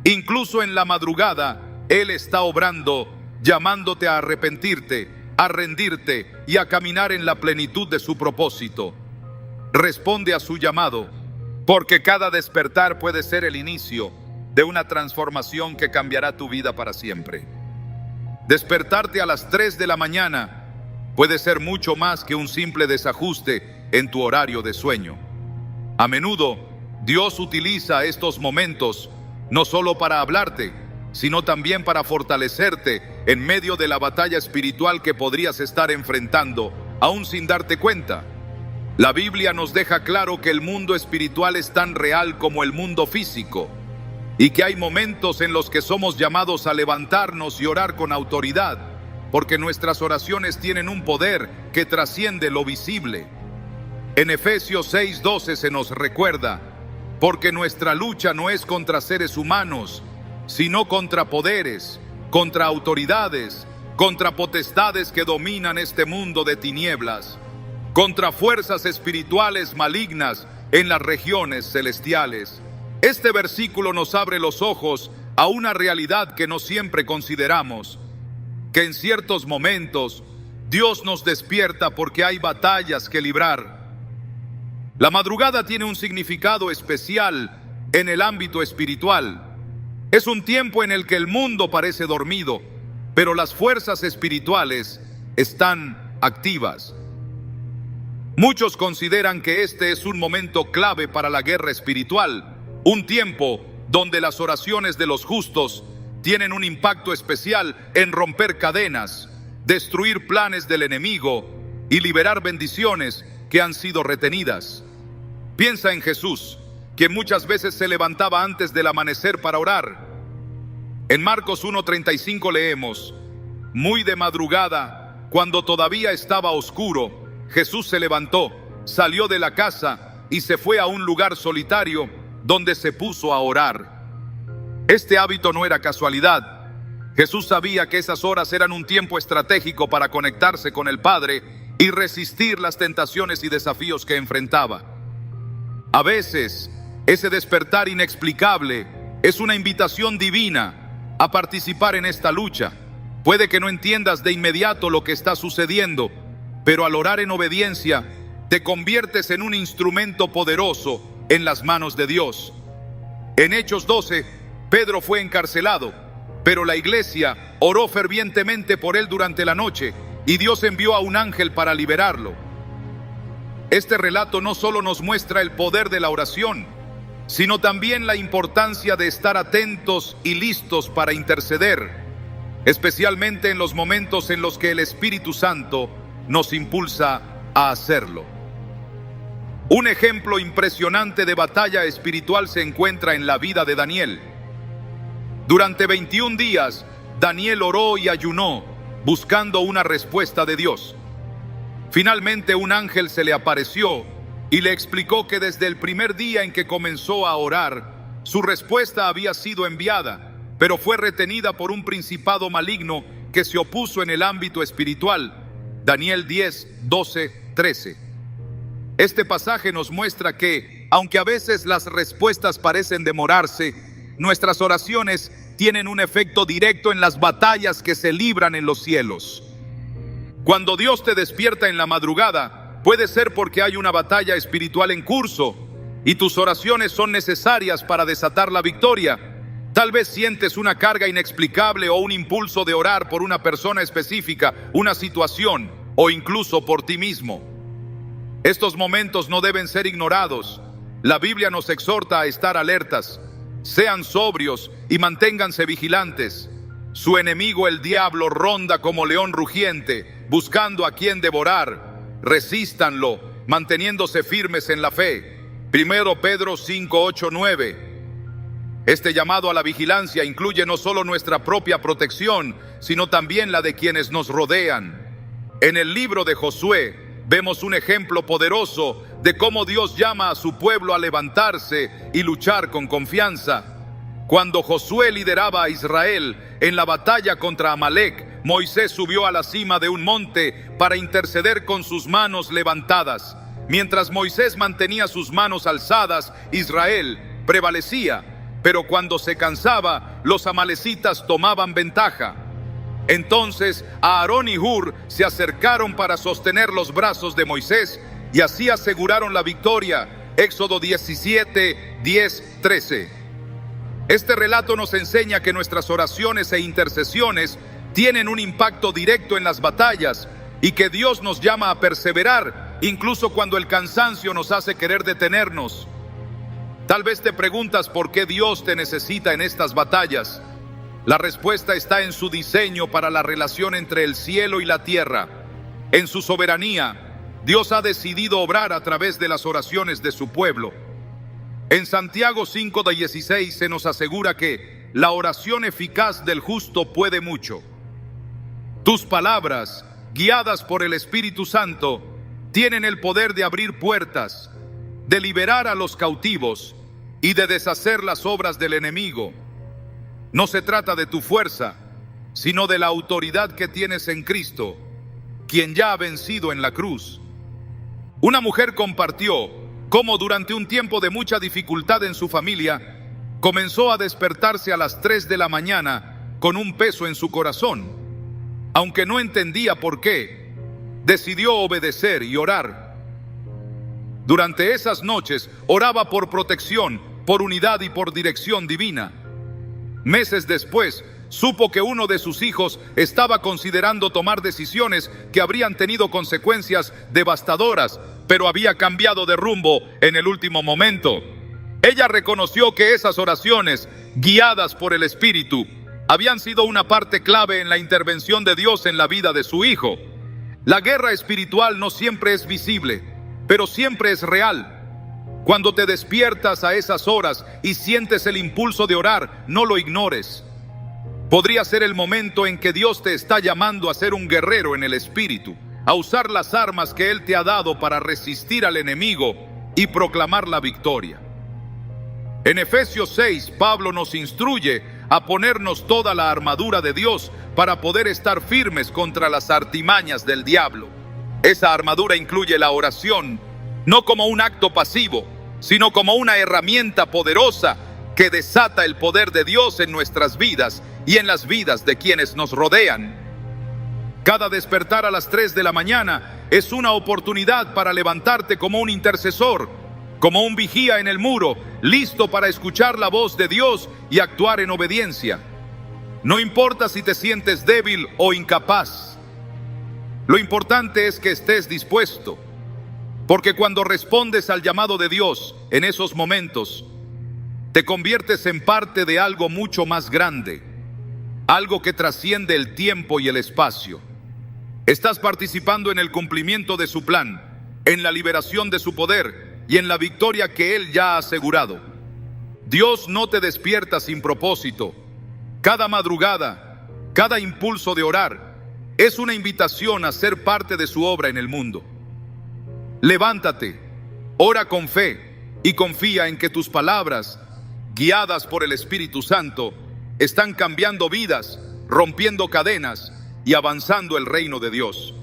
Incluso en la madrugada, Él está obrando, llamándote a arrepentirte, a rendirte y a caminar en la plenitud de su propósito. Responde a su llamado, porque cada despertar puede ser el inicio de una transformación que cambiará tu vida para siempre. Despertarte a las 3 de la mañana puede ser mucho más que un simple desajuste en tu horario de sueño. A menudo, Dios utiliza estos momentos no solo para hablarte, sino también para fortalecerte en medio de la batalla espiritual que podrías estar enfrentando, aún sin darte cuenta. La Biblia nos deja claro que el mundo espiritual es tan real como el mundo físico, y que hay momentos en los que somos llamados a levantarnos y orar con autoridad, porque nuestras oraciones tienen un poder que trasciende lo visible. En Efesios 6:12 se nos recuerda: porque nuestra lucha no es contra seres humanos, sino contra poderes, contra autoridades, contra potestades que dominan este mundo de tinieblas. contra fuerzas espirituales malignas en las regiones celestiales. Este versículo nos abre los ojos a una realidad que no siempre consideramos, que en ciertos momentos Dios nos despierta porque hay batallas que librar. La madrugada tiene un significado especial en el ámbito espiritual. Es un tiempo en el que el mundo parece dormido, pero las fuerzas espirituales están activas. Muchos consideran que este es un momento clave para la guerra espiritual, un tiempo donde las oraciones de los justos tienen un impacto especial en romper cadenas, destruir planes del enemigo y liberar bendiciones que han sido retenidas. Piensa en Jesús, que muchas veces se levantaba antes del amanecer para orar. En Marcos 1:35 leemos: muy de madrugada, cuando todavía estaba oscuro, Jesús se levantó, salió de la casa y se fue a un lugar solitario donde se puso a orar. Este hábito no era casualidad. Jesús sabía que esas horas eran un tiempo estratégico para conectarse con el Padre y resistir las tentaciones y desafíos que enfrentaba. A veces, ese despertar inexplicable es una invitación divina a participar en esta lucha. Puede que no entiendas de inmediato lo que está sucediendo, pero al orar en obediencia, te conviertes en un instrumento poderoso en las manos de Dios. En Hechos 12, Pedro fue encarcelado, pero la iglesia oró fervientemente por él durante la noche y Dios envió a un ángel para liberarlo. Este relato no solo nos muestra el poder de la oración, sino también la importancia de estar atentos y listos para interceder, especialmente en los momentos en los que el Espíritu Santo nos impulsa a hacerlo. Un ejemplo impresionante de batalla espiritual se encuentra en la vida de Daniel. Durante 21 días, Daniel oró y ayunó, buscando una respuesta de Dios. Finalmente un ángel se le apareció y le explicó que desde el primer día en que comenzó a orar, su respuesta había sido enviada, pero fue retenida por un principado maligno que se opuso en el ámbito espiritual. Daniel 10, 12, 13. Este pasaje nos muestra que, aunque a veces las respuestas parecen demorarse, nuestras oraciones tienen un efecto directo en las batallas que se libran en los cielos. Cuando Dios te despierta en la madrugada, puede ser porque hay una batalla espiritual en curso y tus oraciones son necesarias para desatar la victoria. Tal vez sientes una carga inexplicable o un impulso de orar por una persona específica, una situación o incluso por ti mismo. Estos momentos no deben ser ignorados. La Biblia nos exhorta a estar alertas. Sean sobrios y manténganse vigilantes. Su enemigo, el diablo, ronda como león rugiente, buscando a quien devorar. Resístanlo, manteniéndose firmes en la fe. 1 Pedro 5, 8, 9. Este llamado a la vigilancia incluye no solo nuestra propia protección, sino también la de quienes nos rodean. En el libro de Josué vemos un ejemplo poderoso de cómo Dios llama a su pueblo a levantarse y luchar con confianza. Cuando Josué lideraba a Israel en la batalla contra Amalek, Moisés subió a la cima de un monte para interceder con sus manos levantadas. Mientras Moisés mantenía sus manos alzadas, Israel prevalecía, pero cuando se cansaba, los amalecitas tomaban ventaja. Entonces Aarón y Hur se acercaron para sostener los brazos de Moisés y así aseguraron la victoria. Éxodo 17, 10, 13. Este relato nos enseña que nuestras oraciones e intercesiones tienen un impacto directo en las batallas y que Dios nos llama a perseverar, incluso cuando el cansancio nos hace querer detenernos. Tal vez te preguntas por qué Dios te necesita en estas batallas. La respuesta está en su diseño para la relación entre el cielo y la tierra. En su soberanía, Dios ha decidido obrar a través de las oraciones de su pueblo. En Santiago 5:16 se nos asegura que la oración eficaz del justo puede mucho. Tus palabras, guiadas por el Espíritu Santo, tienen el poder de abrir puertas, de liberar a los cautivos y de deshacer las obras del enemigo. No se trata de tu fuerza, sino de la autoridad que tienes en Cristo, quien ya ha vencido en la cruz. Una mujer compartió cómo durante un tiempo de mucha dificultad en su familia, comenzó a despertarse a las 3 de la mañana con un peso en su corazón. Aunque no entendía por qué, decidió obedecer y orar. Durante esas noches oraba por protección, por unidad y por dirección divina. Meses después, supo que uno de sus hijos estaba considerando tomar decisiones que habrían tenido consecuencias devastadoras, pero había cambiado de rumbo en el último momento. Ella reconoció que esas oraciones, guiadas por el Espíritu, habían sido una parte clave en la intervención de Dios en la vida de su hijo. La guerra espiritual no siempre es visible, pero siempre es real. Cuando te despiertas a esas horas y sientes el impulso de orar, no lo ignores. Podría ser el momento en que Dios te está llamando a ser un guerrero en el Espíritu, a usar las armas que Él te ha dado para resistir al enemigo y proclamar la victoria. En Efesios 6, Pablo nos instruye a ponernos toda la armadura de Dios para poder estar firmes contra las artimañas del diablo. Esa armadura incluye la oración, no como un acto pasivo, sino como una herramienta poderosa que desata el poder de Dios en nuestras vidas y en las vidas de quienes nos rodean. Cada despertar a las 3 de la mañana es una oportunidad para levantarte como un intercesor, como un vigía en el muro, listo para escuchar la voz de Dios y actuar en obediencia. No importa si te sientes débil o incapaz. Lo importante es que estés dispuesto, porque cuando respondes al llamado de Dios en esos momentos, te conviertes en parte de algo mucho más grande, algo que trasciende el tiempo y el espacio. Estás participando en el cumplimiento de su plan, en la liberación de su poder y en la victoria que Él ya ha asegurado. Dios no te despierta sin propósito. Cada madrugada, cada impulso de orar, es una invitación a ser parte de su obra en el mundo. Levántate, ora con fe y confía en que tus palabras, guiadas por el Espíritu Santo, están cambiando vidas, rompiendo cadenas y avanzando el reino de Dios.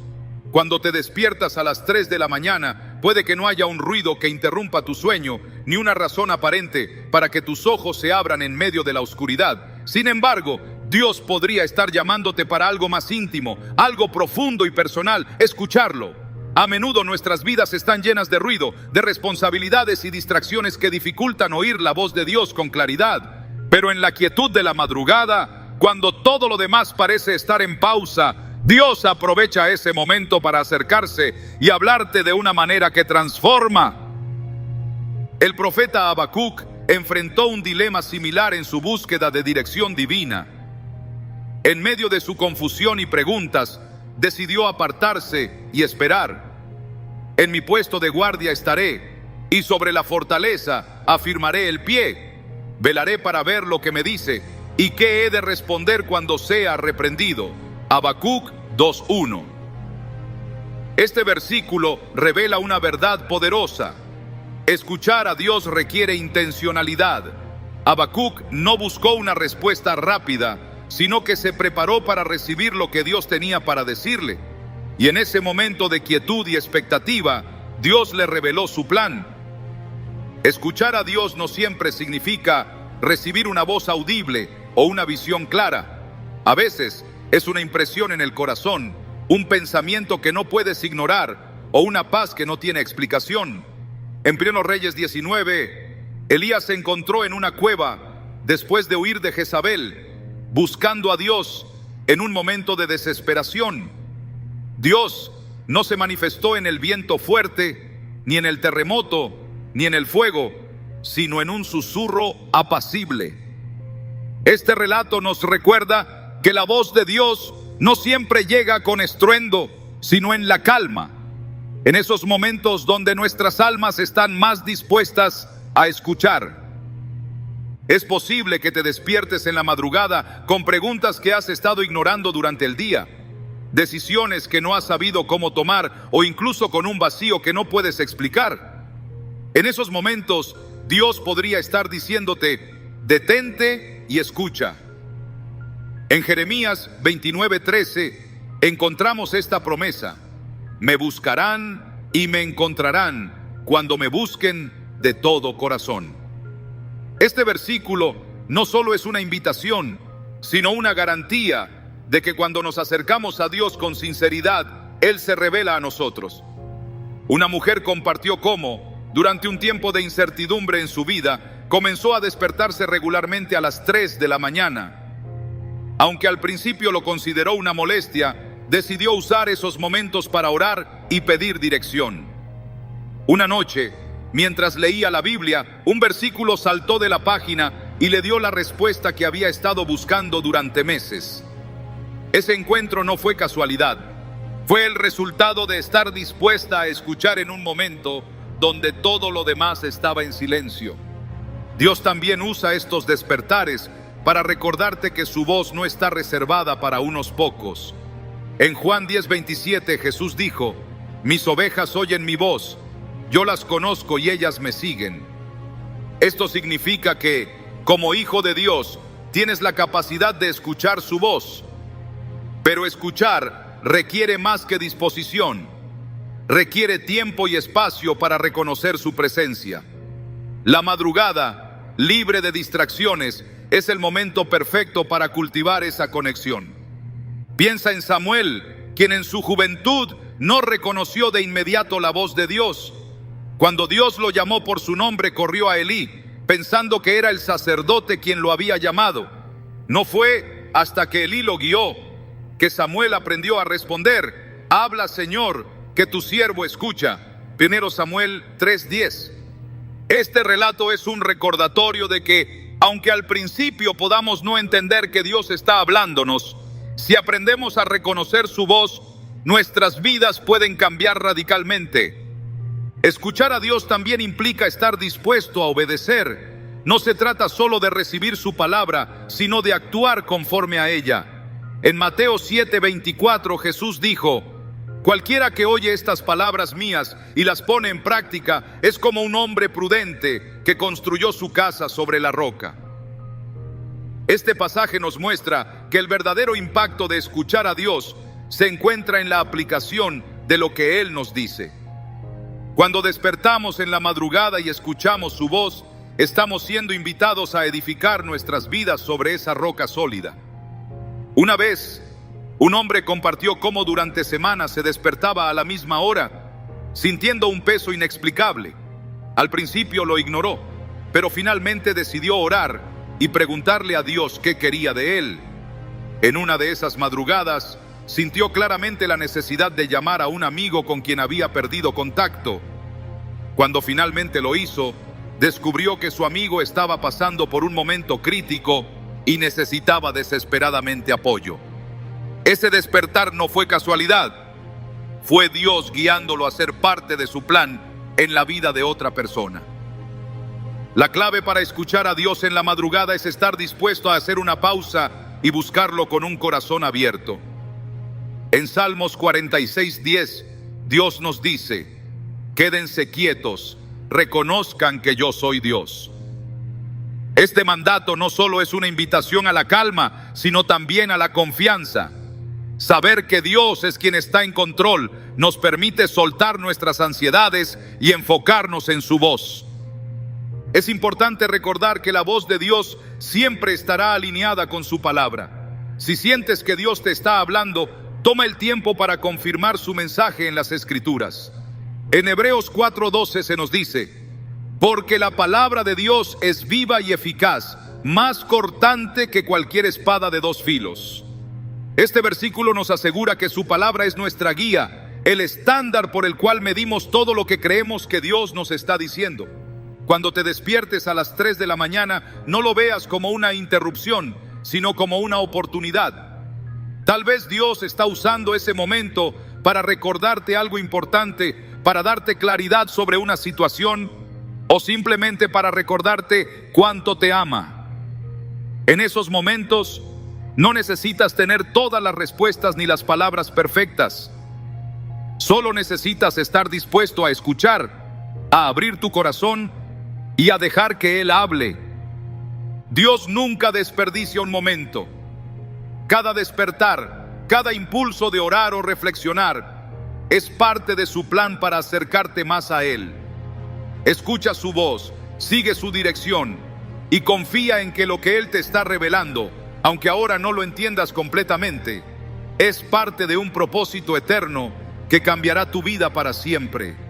Cuando te despiertas a las 3 de la mañana, puede que no haya un ruido que interrumpa tu sueño, ni una razón aparente para que tus ojos se abran en medio de la oscuridad. Sin embargo, Dios podría estar llamándote para algo más íntimo, algo profundo y personal. Escucharlo. A menudo nuestras vidas están llenas de ruido, de responsabilidades y distracciones que dificultan oír la voz de Dios con claridad. Pero en la quietud de la madrugada, cuando todo lo demás parece estar en pausa, Dios aprovecha ese momento para acercarse y hablarte de una manera que transforma. El profeta Habacuc enfrentó un dilema similar en su búsqueda de dirección divina. En medio de su confusión y preguntas, decidió apartarse y esperar. En mi puesto de guardia estaré, y sobre la fortaleza afirmaré el pie. Velaré para ver lo que me dice, y qué he de responder cuando sea reprendido. Habacuc 2:1. Este versículo revela una verdad poderosa. Escuchar a Dios requiere intencionalidad. Habacuc no buscó una respuesta rápida, sino que se preparó para recibir lo que Dios tenía para decirle. Y en ese momento de quietud y expectativa, Dios le reveló su plan. Escuchar a Dios no siempre significa recibir una voz audible o una visión clara. A veces es una impresión en el corazón, un pensamiento que no puedes ignorar o una paz que no tiene explicación. En 1 Reyes 19, Elías se encontró en una cueva después de huir de Jezabel, buscando a Dios en un momento de desesperación. Dios no se manifestó en el viento fuerte, ni en el terremoto, ni en el fuego, sino en un susurro apacible. Este relato nos recuerda que la voz de Dios no siempre llega con estruendo, sino en la calma, en esos momentos donde nuestras almas están más dispuestas a escuchar. Es posible que te despiertes en la madrugada con preguntas que has estado ignorando durante el día, decisiones que no has sabido cómo tomar o incluso con un vacío que no puedes explicar. En esos momentos, Dios podría estar diciéndote: detente y escucha. En Jeremías 29:13 encontramos esta promesa: me buscarán y me encontrarán cuando me busquen de todo corazón. Este versículo no solo es una invitación, sino una garantía de que cuando nos acercamos a Dios con sinceridad, Él se revela a nosotros. Una mujer compartió cómo, durante un tiempo de incertidumbre en su vida, comenzó a despertarse regularmente a las 3 de la mañana. Aunque al principio lo consideró una molestia, decidió usar esos momentos para orar y pedir dirección. Una noche, mientras leía la Biblia, un versículo saltó de la página y le dio la respuesta que había estado buscando durante meses. Ese encuentro no fue casualidad, fue el resultado de estar dispuesta a escuchar en un momento donde todo lo demás estaba en silencio. Dios también usa estos despertares para recordarte que su voz no está reservada para unos pocos. En Juan 10:27 Jesús dijo: mis ovejas oyen mi voz, yo las conozco y ellas me siguen. Esto significa que, como hijo de Dios, tienes la capacidad de escuchar su voz. Pero escuchar requiere más que disposición, requiere tiempo y espacio para reconocer su presencia. La madrugada, libre de distracciones, es el momento perfecto para cultivar esa conexión. Piensa en Samuel, quien en su juventud no reconoció de inmediato la voz de Dios. Cuando Dios lo llamó por su nombre, corrió a Elí, pensando que era el sacerdote quien lo había llamado. No fue hasta que Elí lo guió que Samuel aprendió a responder: habla, Señor, que tu siervo escucha. 1 Samuel 3:10. Este relato es un recordatorio de que, aunque al principio podamos no entender que Dios está hablándonos, si aprendemos a reconocer su voz, nuestras vidas pueden cambiar radicalmente. Escuchar a Dios también implica estar dispuesto a obedecer. No se trata solo de recibir su palabra, sino de actuar conforme a ella. En Mateo 7:24 Jesús dijo: cualquiera que oye estas palabras mías y las pone en práctica es como un hombre prudente que construyó su casa sobre la roca. Este pasaje nos muestra que el verdadero impacto de escuchar a Dios se encuentra en la aplicación de lo que Él nos dice. Cuando despertamos en la madrugada y escuchamos su voz, estamos siendo invitados a edificar nuestras vidas sobre esa roca sólida. Una vez, un hombre compartió cómo durante semanas se despertaba a la misma hora, sintiendo un peso inexplicable. Al principio lo ignoró, pero finalmente decidió orar y preguntarle a Dios qué quería de él. En una de esas madrugadas, sintió claramente la necesidad de llamar a un amigo con quien había perdido contacto. Cuando finalmente lo hizo, descubrió que su amigo estaba pasando por un momento crítico y necesitaba desesperadamente apoyo. Ese despertar no fue casualidad, fue Dios guiándolo a ser parte de su plan en la vida de otra persona. La clave para escuchar a Dios en la madrugada es estar dispuesto a hacer una pausa y buscarlo con un corazón abierto. En Salmos 46:10, Dios nos dice: quédense quietos, reconozcan que yo soy Dios. Este mandato no solo es una invitación a la calma, sino también a la confianza. Saber que Dios es quien está en control nos permite soltar nuestras ansiedades y enfocarnos en su voz. Es importante recordar que la voz de Dios siempre estará alineada con su palabra. Si sientes que Dios te está hablando, toma el tiempo para confirmar su mensaje en las Escrituras. En Hebreos 4:12 se nos dice: porque la palabra de Dios es viva y eficaz, más cortante que cualquier espada de dos filos. Este versículo nos asegura que su palabra es nuestra guía, el estándar por el cual medimos todo lo que creemos que Dios nos está diciendo. Cuando te despiertes a las 3 de la mañana, no lo veas como una interrupción, sino como una oportunidad. Tal vez Dios está usando ese momento para recordarte algo importante, para darte claridad sobre una situación, o simplemente para recordarte cuánto te ama. En esos momentos no necesitas tener todas las respuestas ni las palabras perfectas. Solo necesitas estar dispuesto a escuchar, a abrir tu corazón y a dejar que Él hable. Dios nunca desperdicia un momento. Cada despertar, cada impulso de orar o reflexionar, Es parte de su plan para acercarte más a Él. Escucha su voz, sigue su dirección y confía en que lo que Él te está revelando, aunque ahora no lo entiendas completamente, es parte de un propósito eterno que cambiará tu vida para siempre.